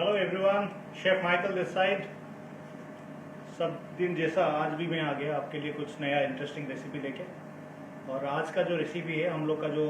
Hello everyone, chef Michael this side. सब दिन जैसा आज भी मैं आ गया आपके लिए कुछ नया इंटरेस्टिंग रेसिपी लेके। और आज का जो रेसिपी है, हम लोग का जो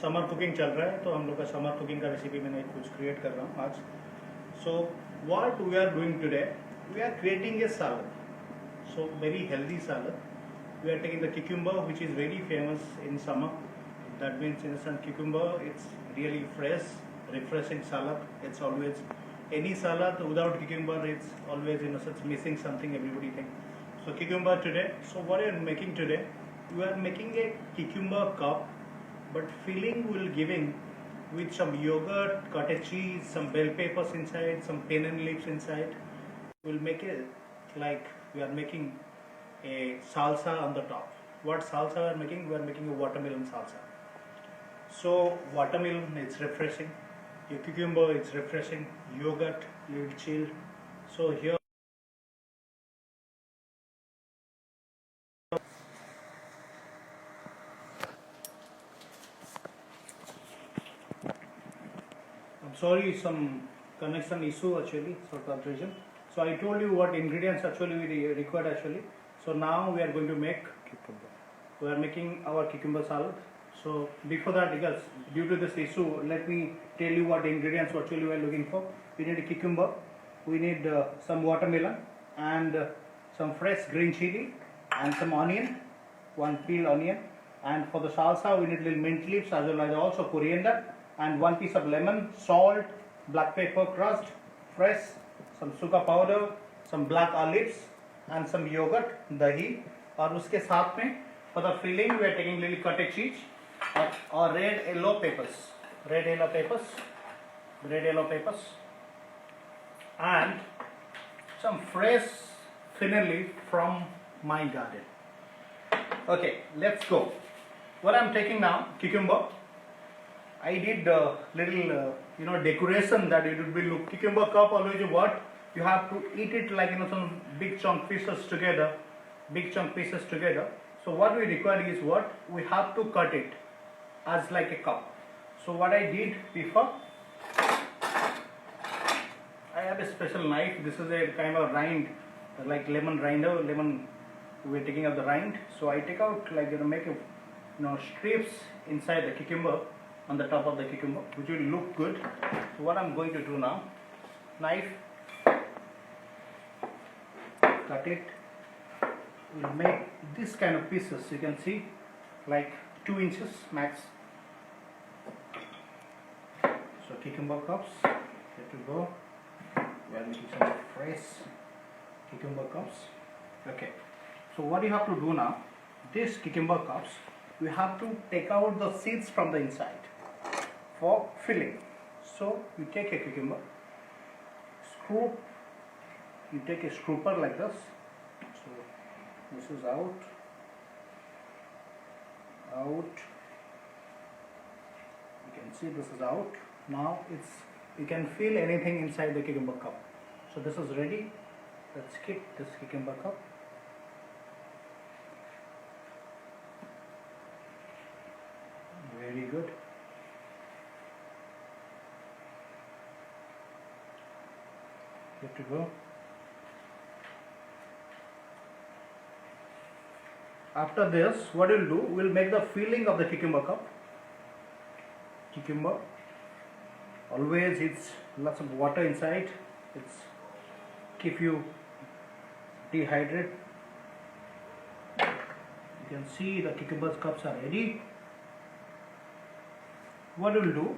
समर कुकिंग चल रहा है, तो हम लोग का समर कुकिंग का रेसिपी मैंने कुछ क्रिएट कर रहा हूँ आज। So what we are doing today, we are creating a salad, so very healthy salad. We are taking the cucumber, which is very famous in summer. That means in some cucumber, it's really fresh, refreshing salad. It's always any salad without cucumber, it's always it's missing something. Everybody think. So cucumber today. So what we are making today? We are making a cucumber cup, but filling will giving with some yogurt, cottage cheese, some bell peppers inside, some pinnon leaves inside. We'll make it like we are making a salsa on the top. What salsa we are making? We are making a watermelon salsa. So watermelon, it's refreshing. Your cucumber, it's refreshing. Yogurt, little chilled. So here I'm sorry, some connection issue actually, so confusion. So I told you what ingredients actually we required actually. So now we are going to make cucumber. We are making our cucumber salad. So before that, because due to this issue, let me tell you what ingredients actually we are looking for. We need a cucumber, we need some watermelon, and some fresh green chili, and some onion, one peeled onion. And for the salsa, we need little mint leaves as well as also coriander, and one piece of lemon, salt, black pepper crushed, fresh, some sugar powder, some black olives, and some yogurt, dahi. और उसके साथ में for the filling we are taking little cottage cheese or red yellow peppers, and some fresh fennel leaf from my garden. Okay, let's go. What I'm taking now, cucumber. I did little decoration that it would be look. Cucumber cup always what you have to eat it like some big chunk pieces together. So what we require is what we have to cut it as like a cup. So what I did before, I have a special knife. This is a kind of rind, like lemon rinder. Lemon, we're taking out the rind. So I take out like make a strips inside the cucumber, on the top of the cucumber, which will look good. So what I'm going to do now, knife, cut it. We'll make this kind of pieces. You can see like 2 inches max. So cucumber cups, here to go. We are making some fresh cucumber cups. Okay. So what you have to do now, this cucumber cups, we have to take out the seeds from the inside for filling. So you take a cucumber, you take a scooper like this. So this is out. You can see this is out. Now you can feel anything inside the cucumber cup. So this is ready. Let's keep this cucumber cup. Very good. Good to go. After this, what we'll do, we'll make the filling of the cucumber cup. Cucumber, always it's lots of water inside. It's keep you dehydrated. You can see the cucumber cups are ready. What we'll do,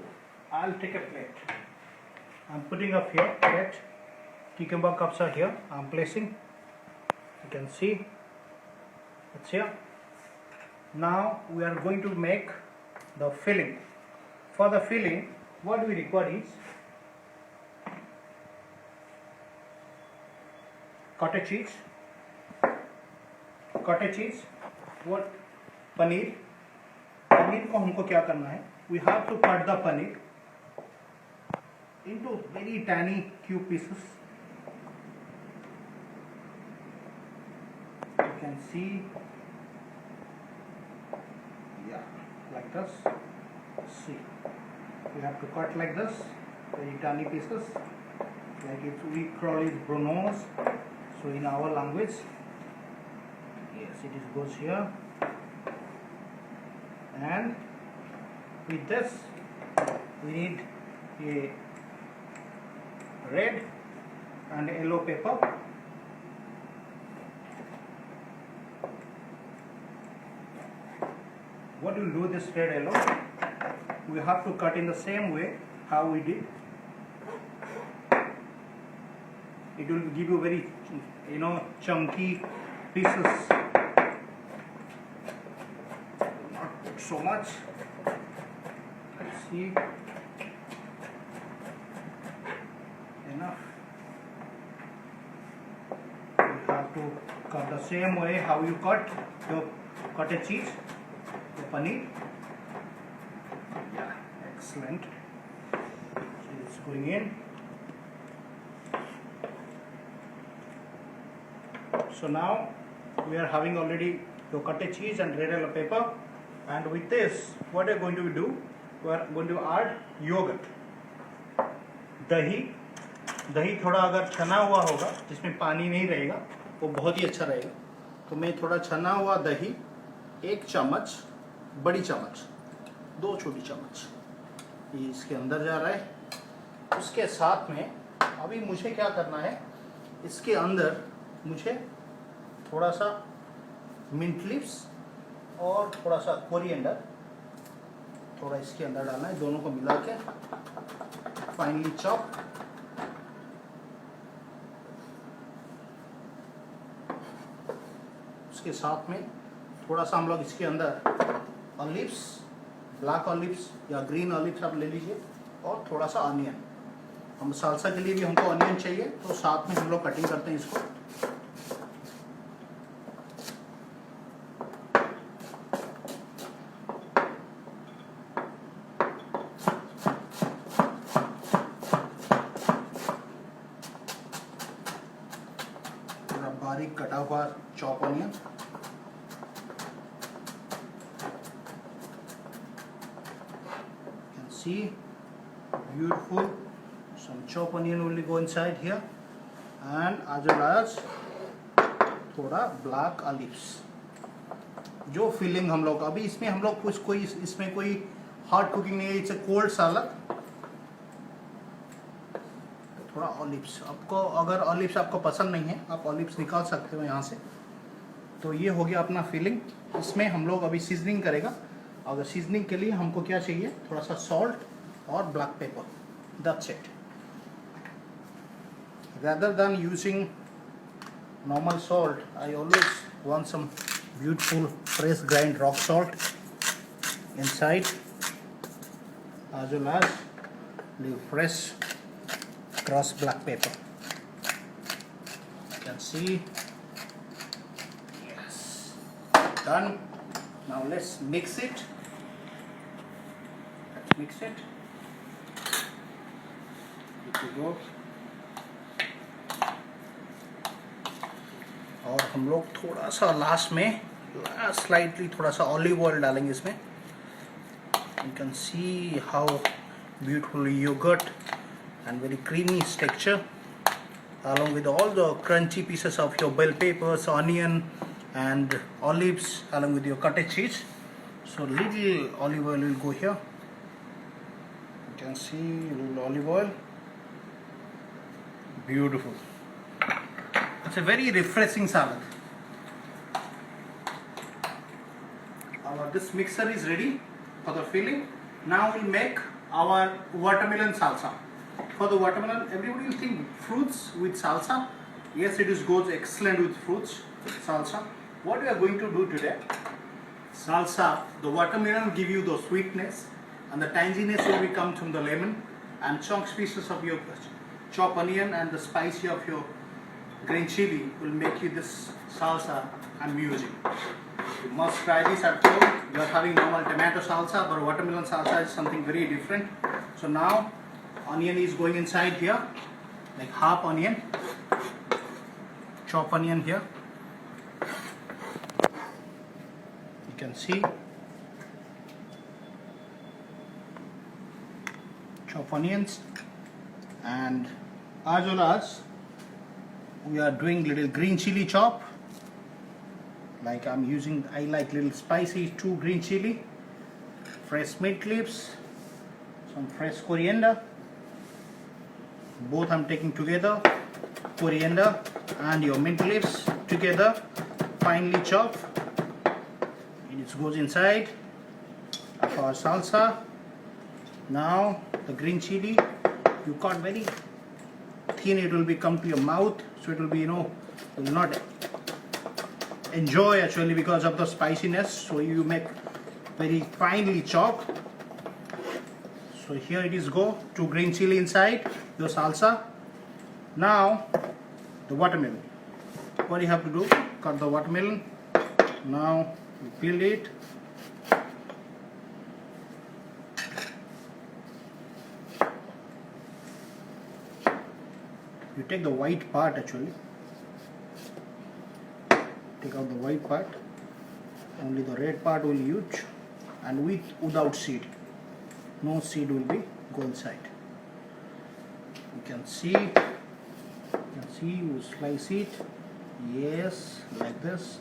I'll take a plate. I'm putting up here plate. Cucumber cups are here. I'm placing. You can see it's here. Now we are going to make the filling. For the filling, what we require is cottage cheese, what paneer को हमको क्या करना है, we have to cut the paneer into very tiny cube pieces. You can see, yeah, like this. See, we have to cut like this, very tiny pieces. like if we call it Bruno's, so in our language, yes, it is goes here. And with this we need a red and yellow pepper. What we'll do this red yellow, we have to cut in the same way how we did. It will give you very, chunky pieces. Not put so much. Let's see. Enough. You have to cut the same way how you cut your cottage cheese, the paneer. Yeah, excellent. So it's going in. So now we are having already your cottage cheese and red yellow pepper, and with this what we are going to do, we are going to add yogurt. दही थोड़ा अगर छना हुआ होगा जिसमें पानी नहीं रहेगा वो बहुत ही अच्छा रहेगा। तो मैं थोड़ा छना हुआ दही 1 चम्मच, बड़ी चम्मच 2 छोटी चम्मच ये इसके अंदर जा रहा है। उसके साथ में अभी मुझे क्या करना है, इसके अंदर मुझे थोड़ा सा मिंट लीव्स और थोड़ा सा कोरिएंडर थोड़ा इसके अंदर डालना है, दोनों को मिला के फाइनली चॉप। उसके साथ में थोड़ा सा हम लोग इसके अंदर ऑलिव्स, ब्लैक ऑलिव्स या ग्रीन ऑलिव्स आप ले लीजिए, और थोड़ा सा ऑनियन। हम सालसा के लिए भी हमको ऑनियन चाहिए, तो साथ में हम लोग कटिंग करते हैं इसको। बारीक कटा हुआ chop onion, you can see beautiful some chop onion will go inside here, and as well as थोड़ा ब्लैक ऑलिव्स। जो फिलिंग हम लोग अभी इसमें हम लोग कुछ कोई इसमें कोई हार्ड कुकिंग नहीं है, इट्स ए कोल्ड सैलड। थोड़ा ऑलिव्स, आपको अगर ऑलिव्स आपको पसंद नहीं है आप ऑलिव्स निकाल सकते हो यहाँ से। तो ये हो गया अपना फिलिंग। इसमें हम लोग अभी सीजनिंग करेगा। अगर सीजनिंग के लिए हमको क्या चाहिए, थोड़ा सा सॉल्ट और black pepper, that's it. rather than using normal salt, I always want some beautiful fresh grind rock salt inside, as well as the fresh crushed black pepper. You can see, yes, done. Now let's mix it. Let's mix it. Good to go. और हम लोग थोड़ा सा last में slightly थोड़ा सा olive oil डालेंगे इसमें। You can see how beautiful yogurt and very creamy texture, along with all the crunchy pieces of your bell peppers, onion and olives, along with your cottage cheese. So little olive oil will go here. You can see little olive oil. Beautiful. It's a very refreshing salad. This mixer is ready for the filling. Now we'll make our watermelon salsa. For the watermelon, everybody will think fruits with salsa. Yes, it is goes excellent with fruits salsa. What we are going to do today, salsa, the watermelon give you the sweetness, and the tanginess will come from the lemon, and chunks pieces of your chopped onion and the spicy of your green chili will make you this salsa amusing. You must try this at home. You are having normal tomato salsa, but watermelon salsa is something very different. So now onion is going inside here, like half onion, chop onion here. You can see chop onions, and आज we are doing little green chili chop. Like I like little spicy 2 green chili, fresh mint leaves, some fresh coriander. Both I'm taking together, coriander and your mint leaves together, finely chopped. It goes inside of our salsa. Now the green chili, you cut very thin, it will be come to your mouth, so it will be, will not enjoy actually because of the spiciness, so you make very finely chopped. So here it is, go 2 green chili inside your salsa. Now the watermelon, what you have to do, cut the watermelon. Now you peel it. You take the white part actually. Take out the white part. Only the red part will use, and without seed. No seed will be go inside. You can see. You slice it. Yes, like this.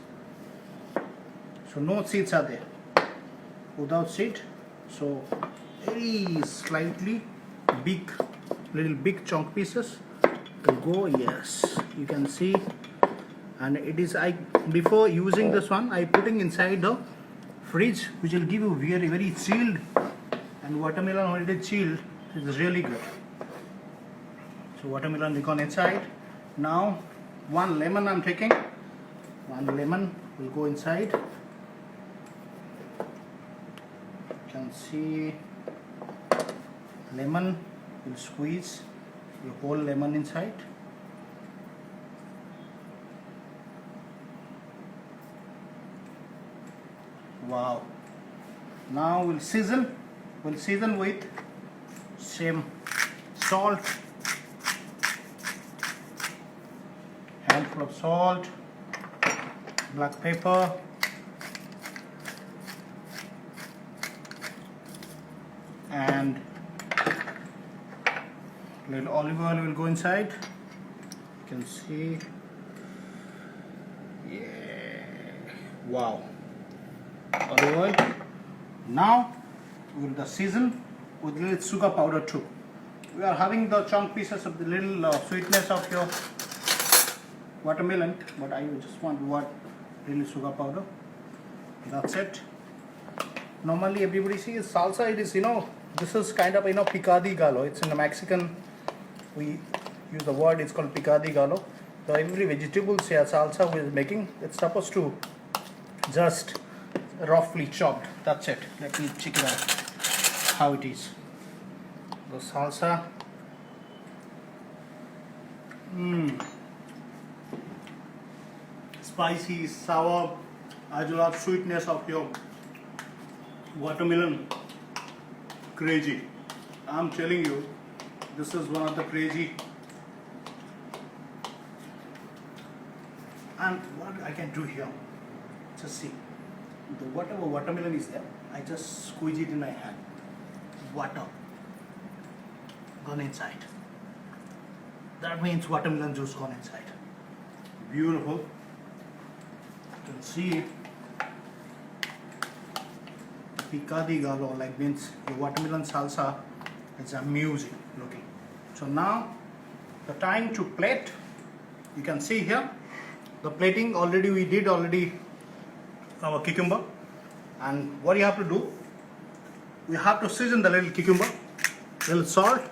So no seeds are there. Without seed. So very slightly big, little big chunk pieces will go. Yes, you can see. And it is, before using this one, I putting inside the fridge, which will give you very chilled. And watermelon when it is chilled, it is really good. So watermelon we gone inside. Now 1 lemon I'm taking. 1 lemon will go inside. You can see lemon will squeeze the whole lemon inside. Wow. Now we'll season with same salt, handful of salt, black pepper, and little olive oil will go inside. You can see. Yeah. Wow. Olive oil. Now we will season with little sugar powder too. We are having the chunk pieces of the little sweetness of your watermelon, but I just want little sugar powder. That's it. Normally everybody sees salsa. It is, this is kind of, picadi gallo. It's in the Mexican. We use the word. It's called picadi gallo. So every vegetable salsa we are making, it's supposed to just roughly chopped. That's it. Let me check it out how it is. The salsa. Spicy, sour, as well as sweetness of your watermelon. Crazy. I'm telling you, this is one of the crazy. And what I can do here, just see. Whatever watermelon is there, I just squeeze it in my hand. Water gone inside. That means watermelon juice gone inside. Beautiful. You can see picadi gallo, like means the watermelon salsa. It's amusing looking. So now the time to plate. You can see here the plating already we did our cucumber, and what you have to do, we have to season the little cucumber, little salt,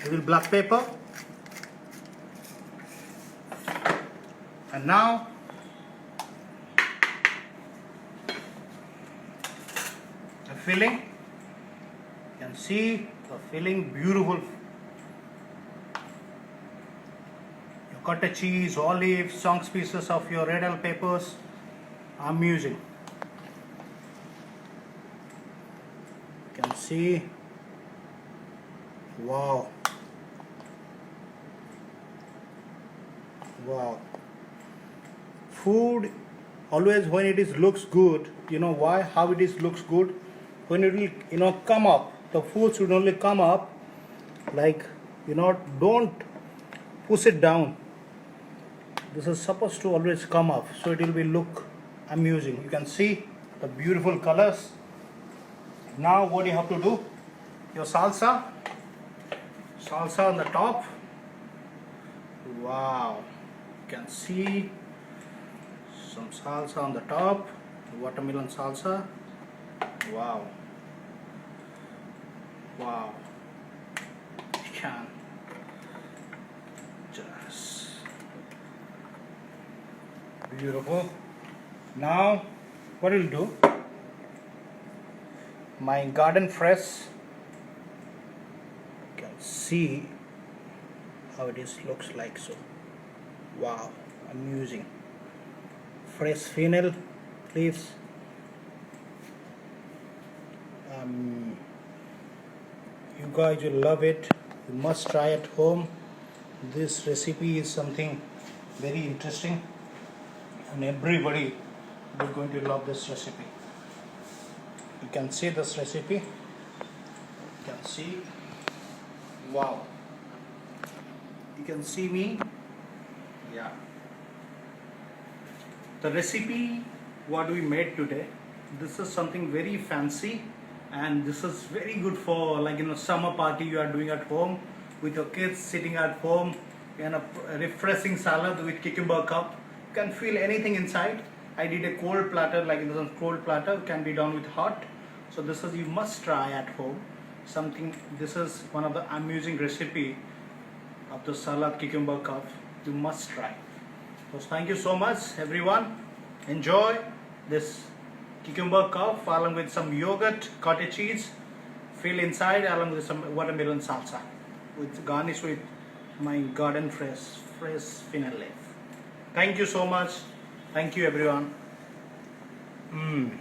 little black pepper, and now the filling. You can see the filling, beautiful. Cut a cheese, olives, chunks pieces of your red bell peppers. I'm using. You can see. Wow. Wow. Food always when it is looks good, you know why? How it is looks good? When it will come up the food should only come up like, don't push it down. This is supposed to always come up, so it will be look amusing. You can see the beautiful colors. Now what you have to do, your salsa on the top. Wow, you can see some salsa on the top, watermelon salsa. Wow, you can just beautiful. Now what we'll do, my garden fresh, you can see how it is looks like. So wow, amusing. Fresh fennel leaves. You guys will love it. You must try at home. This recipe is something very interesting, and everybody is going to love this recipe. You can see this recipe. You can see. Wow. You can see me. Yeah. The recipe what we made today, this is something very fancy, and this is very good for, like, summer party you are doing at home with your kids sitting at home, and a refreshing salad with cucumber cup. You can feel anything inside. I did a cold platter, like this cold platter can be done with hot. So this is, you must try at home. This is one of the amusing recipe of the salad cucumber cup. You must try. So thank you so much everyone. Enjoy this cucumber cup along with some yogurt, cottage cheese, fill inside along with some watermelon salsa, with garnish with my garden fresh fennel leaf. Thank you so much. Thank you everyone. Mmm.